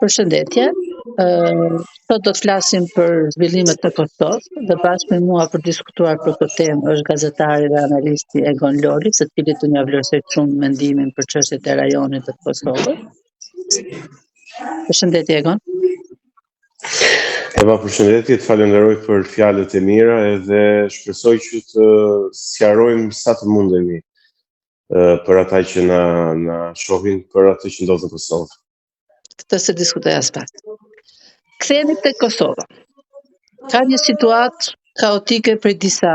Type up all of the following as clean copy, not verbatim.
Përshëndetje. Sot do të flasim për zhvillimet në Kosovë dhe bashkë me mua për diskutuar për këtë temë është gazetari dhe analisti Egon Loli, së cilit unë ja vlerësoj shumë mendimin për çështjet e rajonit të Kosovës. Përshëndetje Egon. Eva, përshëndetje, të falenderoj për fjalët e mira edhe shpresoj që të sqarojmë sa të mundemi për ata që na shohin për atë që ndodh në Kosovë. Këtë se diskutoj as pak. Kthehemi te Kosova. Ka një situatë kaotike për disa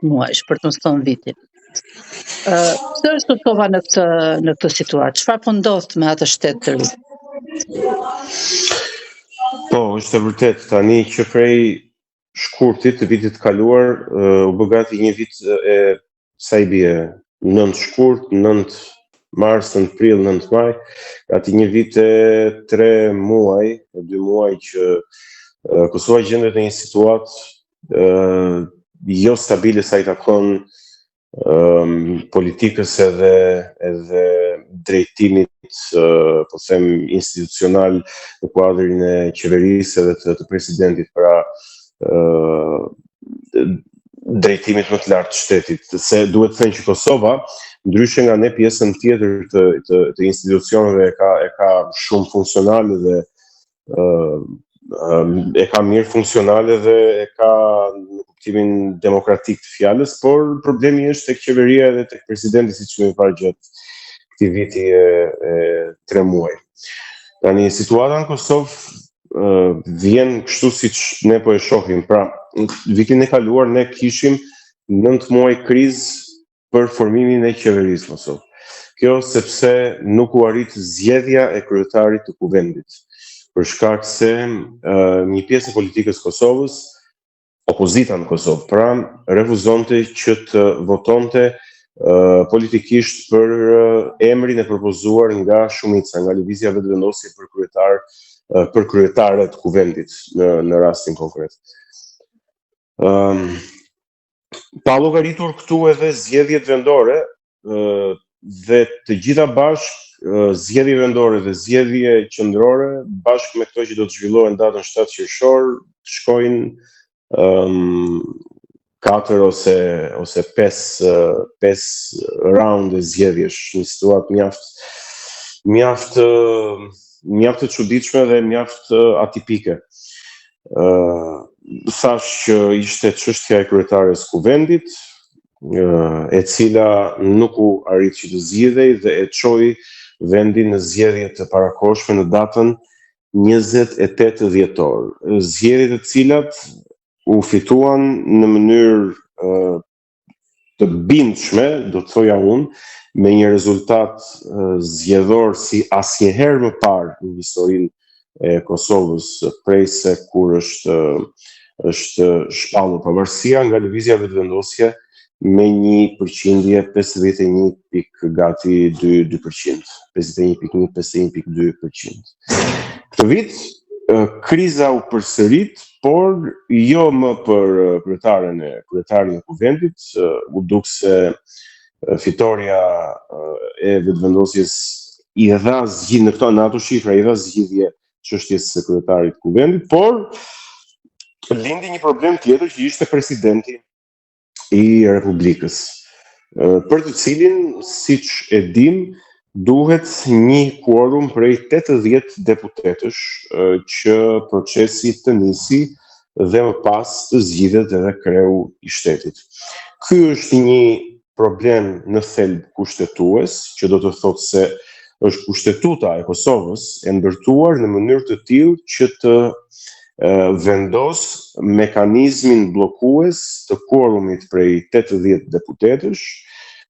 muajsh, për të mos thënë vite. Pse është Kosova në këtë situatë? Çfarë po ndodh me atë shtet të ri? Po, është e vërtet, tani që prej shkurtit të vitit kaluar, u bë gati një vit e sa i bie 9 shkurt, 9 mars, 9 prill, 9 maj, gati një vit e 3 muaj, 2 muaj që Kosova gjendet në një situatë jo stabile sa i takon politikës edhe drejtimit, po them institucional në kuadrin e qeverisë edhe të presidentit, pra drejtimit më të lartë të shtetit. Se duhet të thënë që Kosova, ndryshe nga ne pjesën tjetër të institucioneve e ka shumë funksionale dhe e ka mirë funksionale dhe e ka në kuptimin demokratik të fjalës, por problemi është tek qeveria dhe tek presidenti, siç kemi parë gjatë këtij viti e 3 muaj. Tani situata në Kosovë vjen kështu siç ne po e shohim. Pra, vitin e kaluar ne kishim 9 muaj krizë për formimin e qeverisë Kosovë. Kjo sepse nuk u arrit zgjedhja e kryetarit të kuvendit. Për shkak se një pjesë e politikës Kosovës, opozita në Kosovë, pra refuzonte që të votonte politikisht për emrin e propozuar nga shumica, nga lëvizja vetëvendosje për kryetare të kuvendit në rastin konkret. Pa llogaritur këtu edhe zgjedhjet vendore dhe të gjitha bashkë, zgjedhje vendore dhe zgjedhje qendrore, bashkë me këto që do të zhvillohen datën 7 qershor, shkojnë 4 ose 5 round e zgjedhjesh, një situatë mjaft e çuditshme dhe mjaft atipike. Thash që ishte çështja e kryetares kuvendit, e cila nuk u arrit që të zgjidhej dhe e çoi vendin në zgjedhje të parakohshme në datën 28 dhjetor. Zgjedhjet e cilat u fituan në mënyrë të bindshme, do të thoja unë, me një rezultat zgjedhor si asnjëherë më parë në historinë e Kosovës, prej se kur është shpallur pavarësia nga lëvizja vetëvendosje me një përqindje 51.2%, 51.2%. Këtë vit kriza u përsërit, por jo më për kryetarin e kuvendit, u duk se fitoria e vetëvendosjes i dha zgjidhje në ato shifra, i dha zgjidhje çështjes së kryetarit të kuvendit, por lindi një problem tjetër që ishte presidenti i Republikës, për të cilin, siç e dim, duhet një quorum prej 80 deputetësh që procesi të nisi dhe më pas të zgjidhet edhe kreu i shtetit. Ky është një problem në thelb kushtetues, që do të thotë se është kushtetuta e Kosovës e ndërtuar në mënyrë të tillë që të vendos mekanizmin bllokues të quorumit prej 80 deputetësh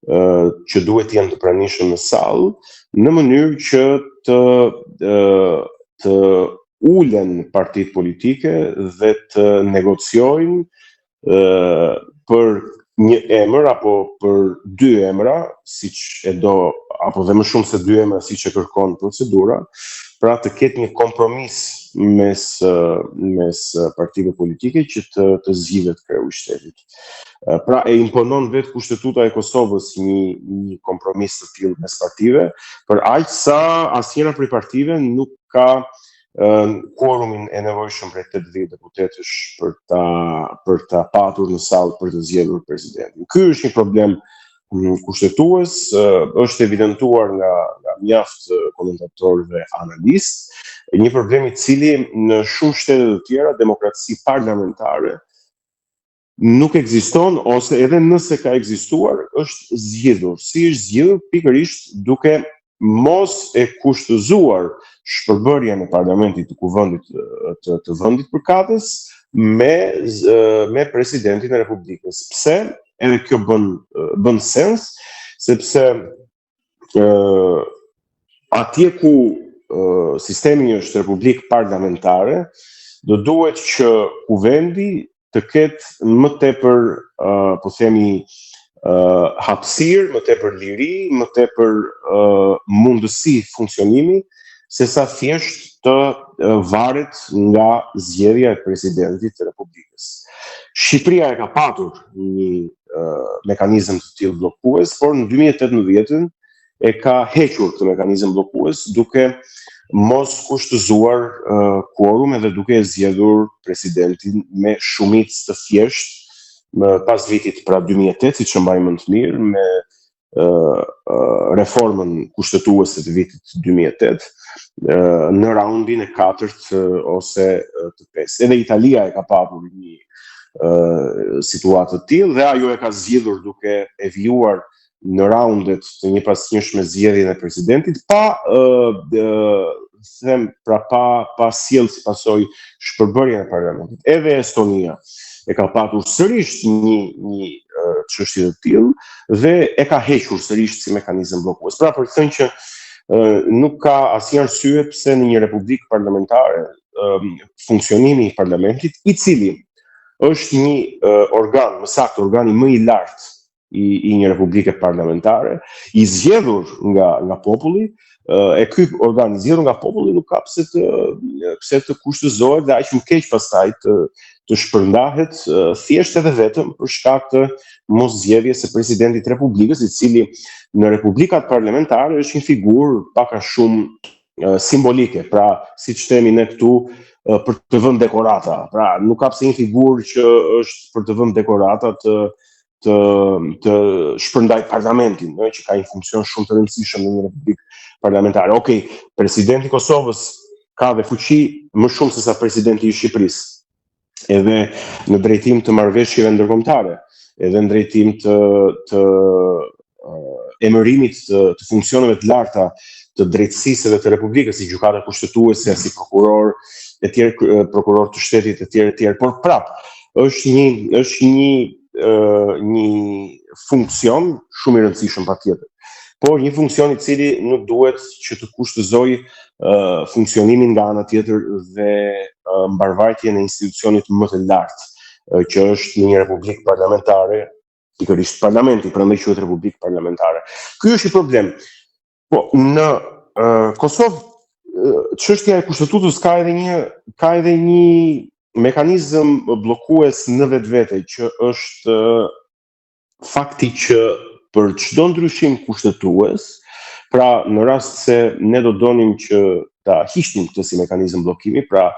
që duhet jenë të pranishëm në sallë, në mënyrë që të ulen partitë politike dhe të negociojnë për një emër apo për 2 emra, siç e do, apo dhe më shumë se 2 emra siç e kërkon procedura, pra të ketë një kompromis mes partive politike që të zgjidhet kreu i shtetit. Pra e imponon vetë Kushtetuta e Kosovës një kompromis të tillë mes partive, për aq sa asnjëra prej partive nuk ka quorumin e nevojshëm për 80 deputetësh për ta patur në sallë për të zgjedhur presidentin. Ky është një problem kushtetues, është evidentuar nga mjaft komentatorë dhe analistë, një problem i cili në shumë shtete të tjera demokraci parlamentare nuk ekziston, ose edhe nëse ka ekzistuar, është zgjedhur. Si është zgjedhur? Pikërisht duke mos e kushtëzuar shpërbërjen e parlamentit të kuvendit të vendit përkatës me presidentin e Republikës. Pse? Edhe kjo bën sens, sepse atje ku sistemi është republikë parlamentare, do duhet që kuvendi të ketë më tepër, po themi, hapësirë, më tepër liri, më tepër mundësi funksionimi, sesa thjesht të varet nga zgjedhja e presidentit të Republikës. Shqipëria e ka patur një mekanizëm të tillë bllokues, por në 2018 e ka hequr këtë mekanizëm bllokues duke mos kushtëzuar quorum edhe duke zgjedhur presidentin me shumicë të thjeshtë pas vitit pra 2008, siç e mbaj më të mirë, me reformën kushtetuese të vitit 2008 në raundin e 4 ose të 5. Edhe Italia e ka patur një situatë të tillë dhe ajo e ka zgjidhur duke e vijuar në raundet të njëpasnjëshme zgjedhjen e presidentit pa sjellë si pasojë shpërbërjen e parlamentit. Edhe Estonia e ka patur sërish një çështje të tillë dhe e ka hequr sërish si mekanizëm bllokues. Pra për të thënë që nuk ka asnjë arsye pse në një republikë parlamentare funksionimi i parlamentit, i cili është një organ, më saktë organi më i lartë i një republike parlamentare, i zgjedhur nga populli, e ky organ i zgjedhur nga populli nuk ka pse të kushtëzohet dhe aq më keq pastaj të shpërndahet thjesht edhe vetëm për shkak të moszgjedhjes së presidentit të Republikës, i cili në republikat parlamentare është një figurë pak a shumë simbolike, pra siç themi ne këtu për të vënë dekorata. Pra nuk ka pse një figurë që është për të vënë dekorata të shpërndaj parlamentin, që ka një funksion shumë të rëndësishëm në një republikë parlamentare. Okej, presidenti i Kosovës ka dhe fuqi më shumë se sa presidenti i Shqipërisë, edhe në drejtim të marrëveshjeve ndërkombëtare, edhe në drejtim të emërimit të funksioneve të larta të drejtësisë dhe të Republikës, si gjykata kushtetuese, si prokuror, e tjerë prokuror të shtetit, e tjerë, por prap është një funksion shumë i rëndësishëm patjetër, por një funksion i cili nuk duhet që të kushtëzoj funksionimin nga ana tjetër dhe mbarvajtjen e institucionit më të lartë, që është në një republikë parlamentare, pikërisht parlamenti, prandaj quhet republikë parlamentare. Ky është i problem. Po në Kosovë çështja e kushtetutës ka edhe një mekanizëm bllokues në vetvete që është fakti që për çdo ndryshim kushtetues, pra në rast se ne do donim që ta hiqnim këtë si mekanizëm bllokimi, pra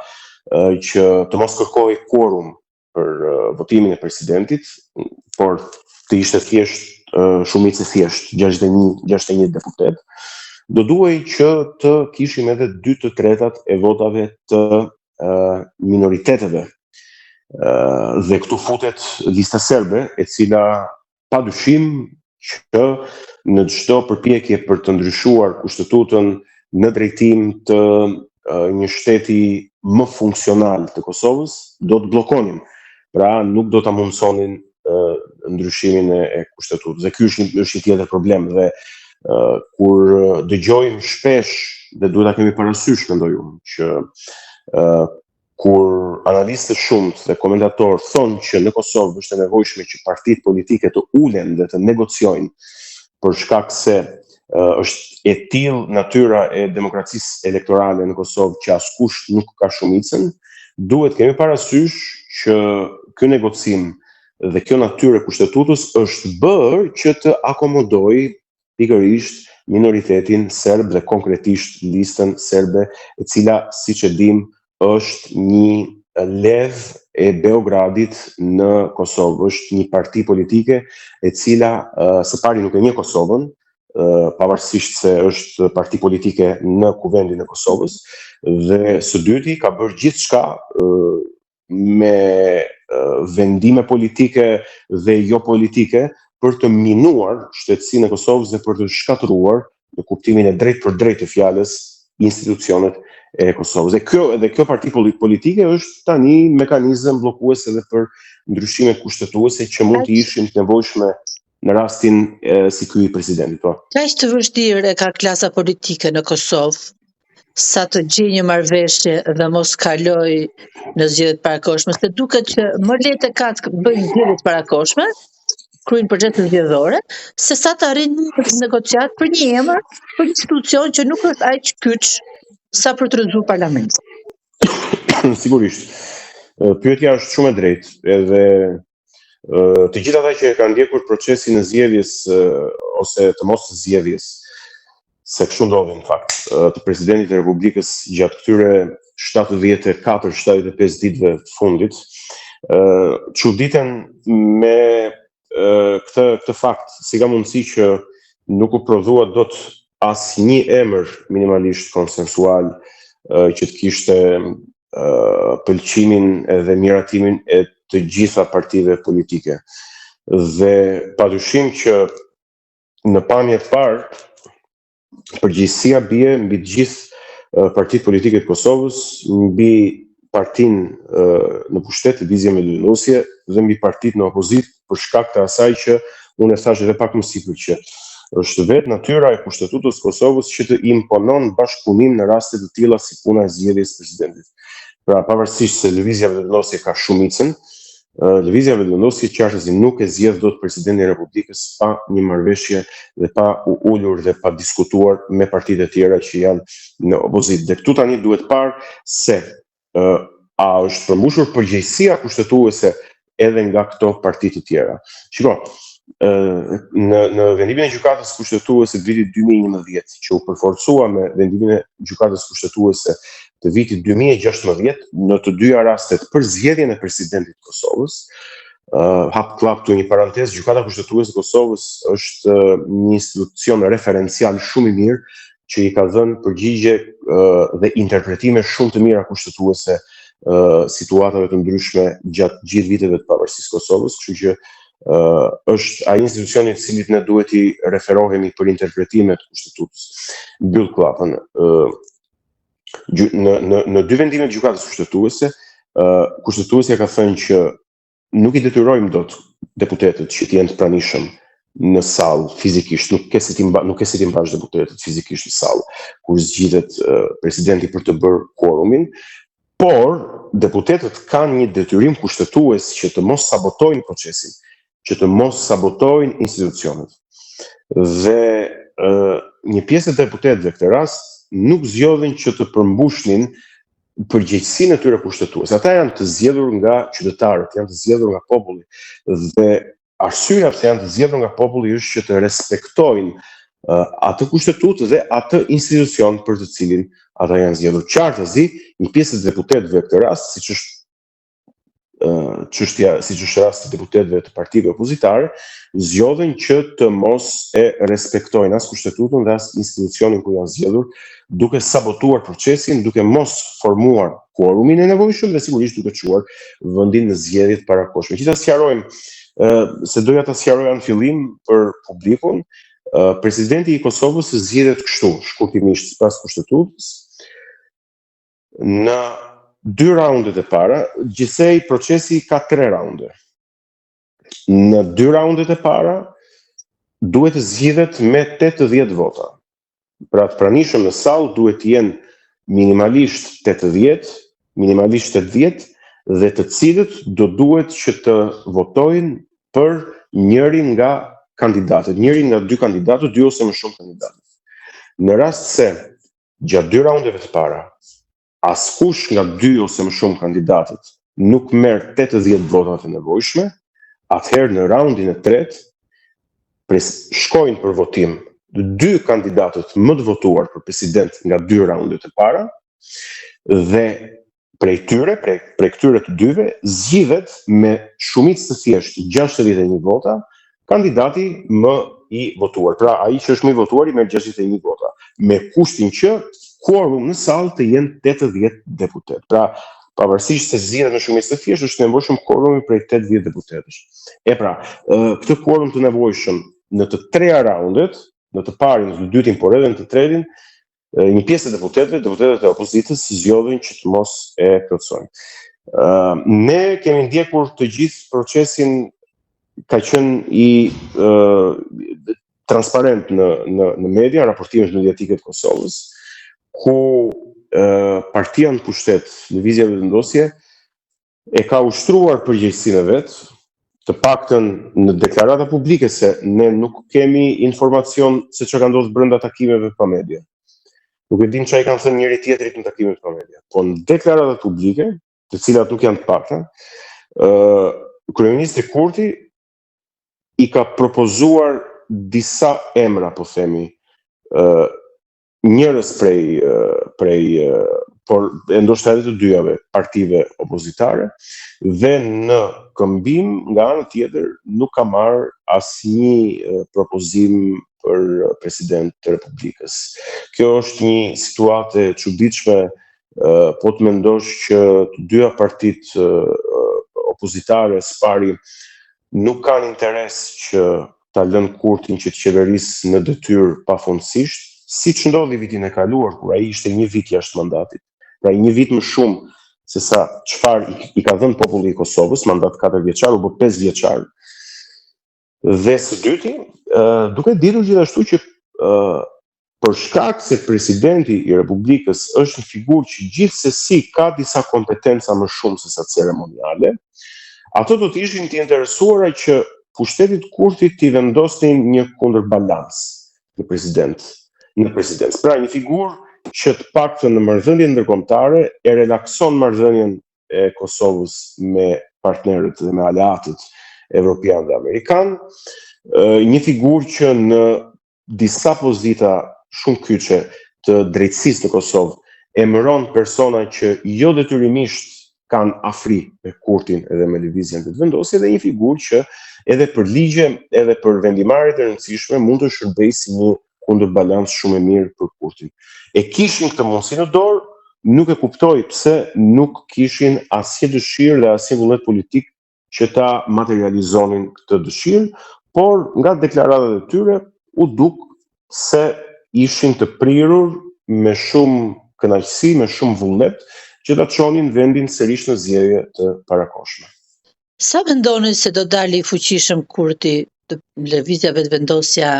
që të mos kërkojë quorum për votimin e presidentit, por të ishte thjesht shumicë e thjesht 61 deputet, do duhej që të kishim edhe 2/3 e votave të minoriteteve. Dhe këtu futet lista serbe, e cila padyshim që në çdo përpjekje për të ndryshuar kushtetutën në drejtim të një shteti më funksional të Kosovës, do të bllokonin. Pra nuk do ta mundsonin ndryshimin e kushtetutës. Dhe ky është një tjetër problem dhe kur dëgjojmë shpesh dhe duhet ta kemi parasysh, mendoj unë, që kur analistët shumët dhe komentatorë thonë që në Kosovë është e nevojshme që partitë politike të ulen dhe të negociojnë për shkak se është e tillë natyra e demokracisë elektorale në Kosovë që askush nuk ka shumicën, duhet kemi parasysh që ky negocim dhe kjo natyrë e kushtetutës është bërë që të akomodojë pikërisht minoritetin serb dhe konkretisht listën serbe, e cila, siç e dim, është një levë e Beogradit në Kosovë. Është një parti politike e cila së pari nuk e njeh Kosovën, pavarësisht se është parti politike në kuvendin e Kosovës, dhe së dyti ka bërë gjithçka me vendime politike dhe jo politike për të minuar shtetësinë e Kosovës dhe për të shkatëruar në kuptimin e drejtë për drejtë të fjalës institucionet e Kosovës. Dhe kjo parti politike është tani mekanizëm bllokues edhe për ndryshime kushtetuese që mund të ishin të nevojshme në rastin si ky i presidentit. Kaq të vështirë ka klasa politike në Kosovë sa të gjejë një marrëveshje dhe mos kaloj në zgjedhjet parakoshme, se duket që më lehtë ka të bëjnë zgjedhjet parakoshme, kryejnë procesin zgjedhore, se sa të arrijnë një negociat për një emër, për një institucion që nuk është aq kyç sa për të rrezuar parlamentin. Sigurisht. Pyetja është shumë e drejtë, edhe të gjithë ata që kanë ndjekur procesin e zgjedhjes ose të mos zgjedhjes, se kështu ndodhi në fakt, të presidentit të Republikës gjatë këtyre 74-75 ditëve të fundit, çuditen me këtë fakt, si ka mundësi që nuk u prodhua dot asnjë emër minimalisht konsensual që të kishte pëlqimin edhe miratimin e të gjitha partive politike. Dhe padyshim që në pamje të parë, përgjegjësia bie mbi të gjithë partitë politike të Kosovës, mbi partinë në pushtet, Lëvizjen me Vendosje, dhe mbi partitë në opozitë, për shkak të asaj që unë e thash edhe pak më sipër që është vetë natyra e kushtetutës së Kosovës që të imponon bashkëpunim në raste të tilla si puna e zgjedhjes së presidentit. Pra, pavarësisht se Lëvizja me Vendosje ka shumicën, Lëvizja me Vendosje qartësi nuk e zgjedh dot presidentin e Republikës pa një marrëveshje dhe pa u ulur dhe pa diskutuar me partitë e tjera që janë në opozitë. Dhe këtu tani duhet parë se a është përmbushur përgjegjësia kushtetuese edhe nga këto parti të tjera. Shiko, në vendimin e gjykatës kushtetuese të vitit 2011, që u përforcua me vendimin e gjykatës kushtetuese të vitit 2016, në të dyja rastet për zgjedhjen e presidentit të Kosovës, hap klap këtu një parantezë, gjykata kushtetuese e Kosovës është një institucion referencial shumë i mirë që i ka dhënë përgjigje dhe interpretime shumë të mira kushtetuese situatave të ndryshme gjatë gjithë viteve të pavarësisë Kosovës, kështu që është ai institucioni i cilit ne duhet i referohemi për interpretimet e kushtetutës. Mbyll klapën. Në dy vendimet e gjykatës kushtetuese, kushtetuesja ka thënë që nuk i detyrojmë dot deputetët që të jenë të pranishëm në sallë fizikisht, nuk ke si ti mbash deputetët fizikisht në sallë kur zgjidhet presidenti për të bërë quorumin, por deputetët kanë një detyrim kushtetues që të mos sabotojnë procesin, që të mos sabotojnë institucionet. Dhe një pjesë e deputetëve këtë rast nuk zgjodhin që të përmbushnin përgjegjësinë e tyre kushtetuese. Ata janë të zgjedhur nga qytetarët, janë të zgjedhur nga populli, dhe arsyeja pse janë të zgjedhur nga populli është që të respektojnë atë kushtetutë dhe atë institucion për të cilin ata janë zgjedhur. Qartësi, një pjesë e deputetëve këtë rast, siç është rasti i deputetëve të partive opozitare, zgjodhen që të mos e respektojnë as kushtetutën dhe as institucionin ku janë zgjedhur, duke sabotuar procesin, duke mos formuar quorumin e nevojshëm dhe sigurisht duke çuar vendin në zgjedhjet parakoshme. Megjithatë sqarojmë, se doja ta sqaroja në fillim për publikun, presidenti i Kosovës zgjedhet kështu, shkurtimisht sipas kushtetutës, në 2 raundet e para, gjithsej procesi ka 3 raunde. Në 2 raundet e para, duhet të zgjidhet me 80 vota. Pra të pranishëm në sallë duhet të jenë minimalisht 80, dhe të cilët do duhet që të votojnë për njërin nga kandidatët, njëri nga dy kandidatët, dy ose më shumë kandidatët. Në rast se gjatë dy raundeve të para, askush nga dy ose më shumë kandidatët nuk merr 80 votat e nevojshme, atëherë në raundin e tretë shkojnë për votim dy kandidatët më të votuar për president nga dy raundet e para dhe prej këtyre të dyve zgjidhet me shumicë të thjeshtë 61 vota kandidati më i votuar. Pra ai që është më i votuar i merr 61 vota, me kushtin që quorum në sallë të jenë 80 deputet. Pra pavarësisht se zgjidhet me shumicë të thjeshtë, është nevojshëm quorumi prej 80 deputetësh. Këtë quorum të nevojshëm në të treja raundet, në të parin, në të dytin, por edhe në të tretin, një pjesë e deputetët e opozitës zgjodhin që të mos e plotësojnë. Ne kemi ndjekur të gjithë procesin, ka qenë i transparent në media, raportimet mediatike të Kosovës, ku partia në pushtet, Lëvizja e Vetëvendosje, e ka ushtruar përgjegjësinë e vet, të paktën në deklarata publike, se ne nuk kemi informacion se çka ka ndodhur brenda takimeve pa media. Nuk e dim çfarë kanë thënë njëri tjetrit në takimet pa media. Po në deklaratat publike, të cilat nuk janë të pakta, kryeministri Kurti i ka propozuar disa emra, po themi, njërës prej por ndoshta edhe të dyjave partive opozitare, dhe në këmbim nga ana tjetër nuk ka marrë asnjë propozim për president të Republikës. Kjo është një situatë e çuditshme, po të mendosh që të dyja partitë opozitare së pari nuk kanë interes që ta lënë Kurtin që të qeverisë në detyrë pafundësisht, siç ndodhi vitin e kaluar kur ai ishte një vit jashtë mandatit. Pra një vit më shumë se sa çfarë i ka dhënë populli i Kosovës, mandat 4 vjeçar apo 5 vjeçar. Dhe së dyti, duke ditur gjithashtu që për shkak se presidenti i Republikës është një figurë që gjithsesi ka disa kompetenca më shumë se sa ceremoniale, ato do të ishin të interesuara që pushtetit Kurtit t'i vendosnin një kundërbalans në presidencë. Pra një figurë që të paktën në marrëdhënien ndërkombëtare e relakson marrëdhënien e Kosovës me partnerët dhe me aleatët evropian dhe amerikan, një figurë që në disa pozita shumë kyçe të drejtësisë në Kosovë emëron persona që jo detyrimisht kanë afri me Kurtin edhe me Lëvizjen e Vetëvendosjes, dhe një figurë që edhe për ligje, edhe për vendimarrjet e rëndësishme mund të shërbejë si një kundërbalans shumë e mirë për Kurtin. E kishin këtë mundësi në dorë, nuk e kuptoj pse nuk kishin asnjë dëshirë dhe asnjë vullnet politik që ta materializonin këtë dëshirë, por nga deklaratat e tyre u duk se ishin të prirur me shumë kënaqësi, me shumë vullnet, që ta çonin vendin sërish në zgjedhje të parakohshme. Sa mendoni se do dali i fuqishëm Kurti të Lëvizja Vetëvendosja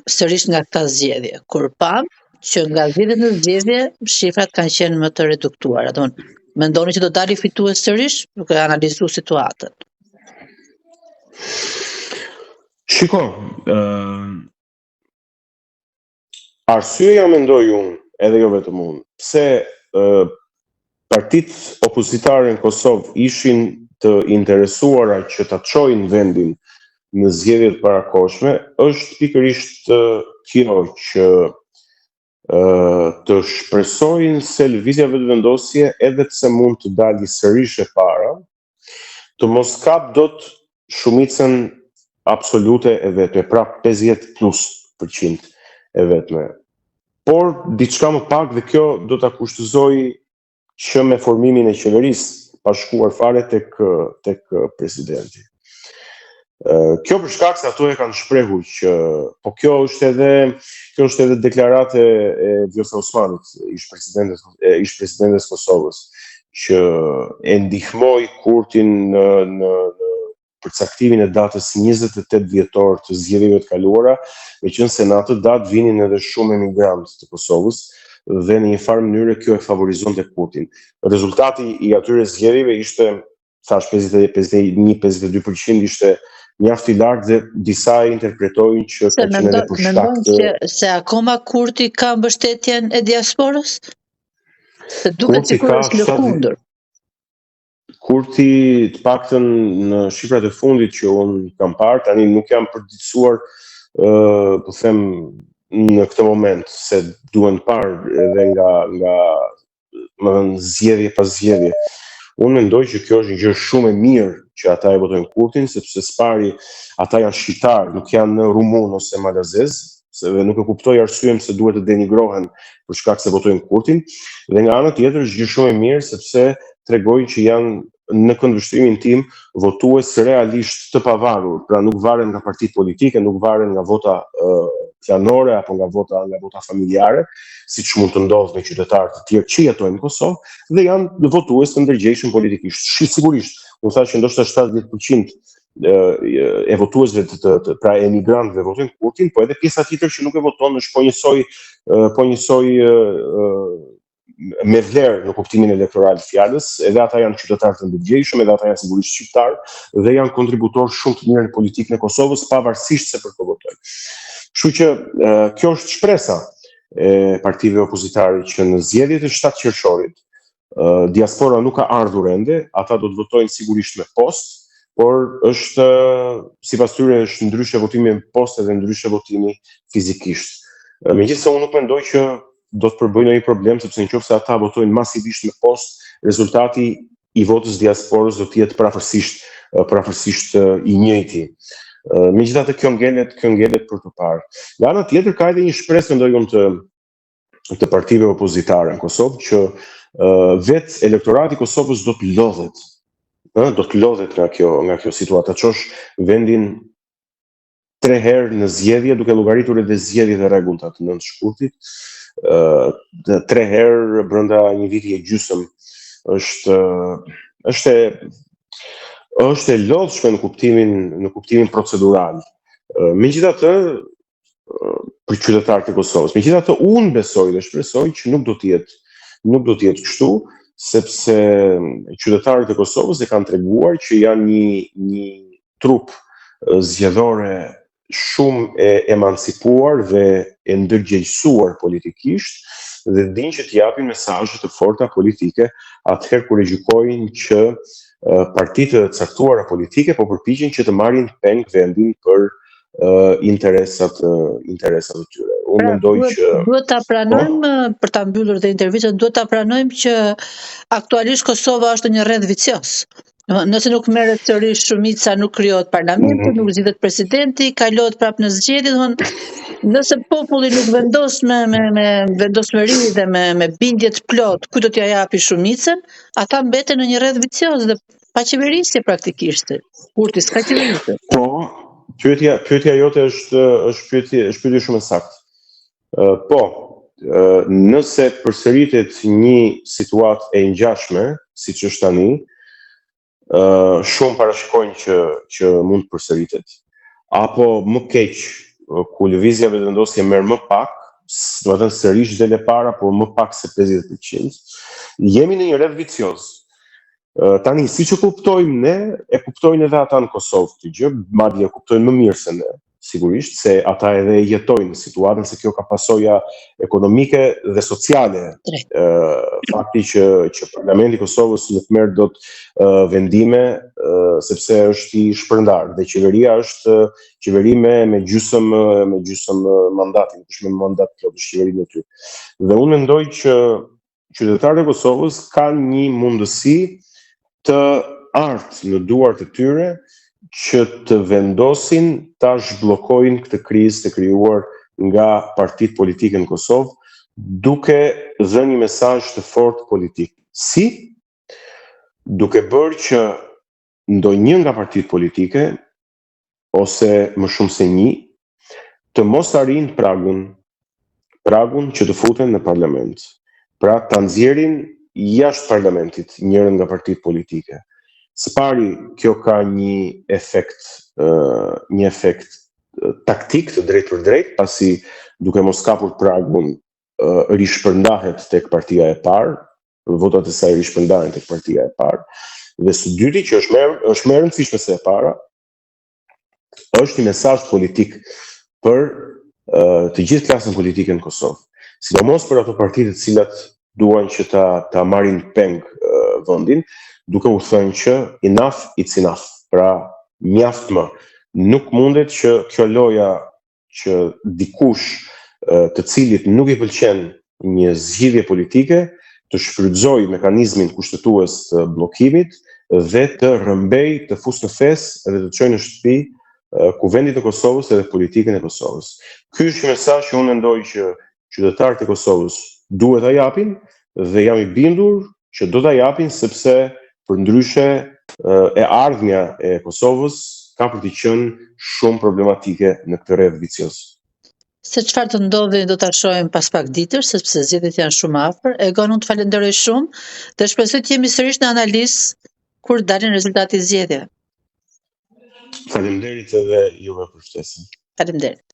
sërish nga këta zgjedhje, kur pam që nga zgjedhjet në zgjedhje shifrat kanë qenë më të reduktuara. Mendoni që do dali fitues sërish, duke analizuar situatën? Shiko, arsyeja mendoj unë, edhe jo vetëm unë, pse partitë opozitare në Kosovë ishin të interesuara që ta çojnë vendin në zgjedhjet parakohshme, është pikërisht kjo që të shpresojnë se Lëvizja Vetëvendosje, edhe pse mund të dalë sërish e para, të mos kap dot shumicën absolute e vetme, pra 50% e vetme. Por diçka më pak, dhe kjo do ta kushtëzoj që me formimin e qeverisë, pa shkuar fare tek presidenti. Kjo për shkak se ato e kanë shprehur që, po kjo është edhe deklarate e Vjosa Osmanit, ish presidentes Kosovës, që e ndihmoi Kurtin në përcaktimin e datës 28 dhjetor të zgjedhjeve të kaluara, meqense në atë datë vinin edhe shumë emigrantë të Kosovës dhe në një farë mënyrë kjo e favorizonte Kurtin. Rezultati i atyre zgjedhjeve ishte, thash 51-52% ishte mjaft i lartë dhe disa e interpretojnë që ka qenë edhe për shkak të... Se akoma Kurti ka mbështetjen e diasporës? Se duket sikur është lëkundur. Kurti, të paktën në shifrat e fundit që unë kam parë, tani nuk jam përditësuar, po them në këtë moment, se duhen parë edhe nga zgjedhje pas zgjedhje. Unë mendoj që kjo është një gjë shumë e mirë që ata e votojnë Kurtin, sepse s'pari ata janë shqiptarë, nuk janë rumun ose malazez, se nuk e kuptoj arsyen se duhet të denigrohen për shkak se votojnë Kurtin, dhe nga ana tjetër është gjë shumë e mirë sepse tregojnë që janë në këndvështrimin tim votues realisht të pavarur, pra nuk varen nga partitë politike, nuk varen nga vota klanore apo nga vota familjare, siç mund të ndodhë me qytetarë të tjerë që jetojnë në Kosovë, dhe janë votues të ndërgjegjshëm politikisht. Sigurisht, unë thash që ndoshta 70% e votuesve pra emigrantëve votojnë Kurtin, po edhe pjesa tjetër që nuk e voton është po njësoj me vlerë në kuptimin elektoral të fjalës, edhe ata janë qytetarë të ndërgjegjshëm, edhe ata janë sigurisht shqiptarë dhe janë kontributor shumë të mirë në politikën e Kosovës, pavarësisht se për kë votojnë. Kështu që kjo është shpresa e partive opozitare që në zgjedhjet e 7 qershorit diaspora nuk ka ardhur ende, ata do të votojnë sigurisht me post, por është sipas tyre është ndryshe votimi me post dhe ndryshe votimi fizikisht. Megjithëse unë nuk mendoj që do të përbëjnë një problem, sepse nëse ata votojnë masivisht me post, rezultati i votës diasporës do të jetë prafërsisht i njëjti. Megjithatë kjo ngelet për të parë. Nga ana tjetër ka edhe një shpresë mendoj të partive opozitare në Kosovë që vetë elektorati i Kosovës do të lodhet nga kjo situata, çosh vendin 3 herë në zgjedhje, duke llogaritur edhe zgjedhjet e rregullta të 9 shkurtit, 3 herë brenda një viti e gjysmë është e lodhshme në kuptimin procedural. Megjithatë, për qytetarët e Kosovës, megjithatë unë besoj dhe shpresoj që nuk do të jetë kështu, sepse qytetarët e Kosovës e kanë treguar që janë një trup zgjedhore shumë e emancipuar dhe e ndërgjegjësuar politikisht dhe dinë që t'japin mesazhe të forta politike atëherë kur e gjykojnë që partitë të caktuara politike po përpiqen që të marrin peng vendin për interesat e tyre. Unë mendoj që duhet ta pranojmë, për ta mbyllur dhe intervistën, duhet ta pranojmë që aktualisht Kosova është një rreth vicioz. Nëse nuk merret sërish shumica, nuk krijohet parlamenti, nuk zgjidhet presidenti, kalohet prapë në zgjedhje, nëse populli nuk vendos me vendosmëri dhe me bindje të plot ku do t'ja japi shumicën, ata mbeten në një rreth vicioz dhe pa qeverisje praktikisht. Kurti s'ka qeverisje. Po, pyetja jote është pyetje shumë e saktë. Po, nëse përsëritet një situatë e ngjashme, siç është tani, shumë parashikojnë që mund të përsëritet. Apo më keq, ku lëvizja vendosje merr më pak, do të thënë sërish dele para, por më pak se 50%, jemi në një rreth vicioz. Tani, siç e kuptojmë ne, e kuptojnë edhe ata në Kosovë këtë gjë, madje e kuptojnë më mirë se ne, sigurisht, se ata edhe jetojnë situatën, se kjo ka pasoja ekonomike dhe sociale. Fakti që Parlamenti i Kosovës nuk merr dot vendime sepse është i shpërndar dhe qeveria është qeveri me gjysmë mandati, nuk është me mandat plot, është qeveri në ty. Dhe unë mendoj që qytetarët e Kosovës kanë një mundësi të artë në duart e tyre që të vendosin ta zhbllokojnë këtë krizë të krijuar nga partitë politike në Kosovë, duke dhënë një mesazh të fortë politik. Si? Duke bërë që ndonjë nga partitë politike, ose më shumë se një, të mos arrijnë pragun që të futen në parlament. Pra ta nxjerrin jashtë parlamentit njërin nga partitë politike. Së pari, kjo ka një efekt taktik të drejtë për drejtë, pasi duke mos kapur pragun rishpërndahet tek partia e parë, votat e saj rishpërndahen tek partia e parë, dhe së dyti që është më e rëndësishme se e para, është një mesazh politik për të gjithë klasën politike në Kosovë, sidomos për ato partitë të cilat duan që ta marrin peng vendin, duke u thënë që enough it's enough. Pra, mjaft më. Nuk mundet që kjo loja që dikush të cilit nuk i pëlqen një zgjidhje politike të shfrytëzojë mekanizmin kushtetues të bllokimit dhe të rrëmbej, të fusë në fesë dhe të çojë në shtëpi kuvendit të Kosovës edhe politikën e Kosovës. Ky është një mesazh që unë mendoj që qytetarët e Kosovës duhet ta japin dhe jam i bindur që do ta japin sepse përndryshe e ardhmja e Kosovës ka për të qenë shumë problematike në këtë rreth vicioz. Se çfarë të ndodhi do ta shohim pas pak ditësh, sepse zgjedhjet janë shumë afër. Egon, unë të falenderoj shumë dhe shpresoj të jemi sërish në analizë kur dalin rezultati i zgjedhjeve. Faleminderit edhe juve për ftesën. Faleminderit.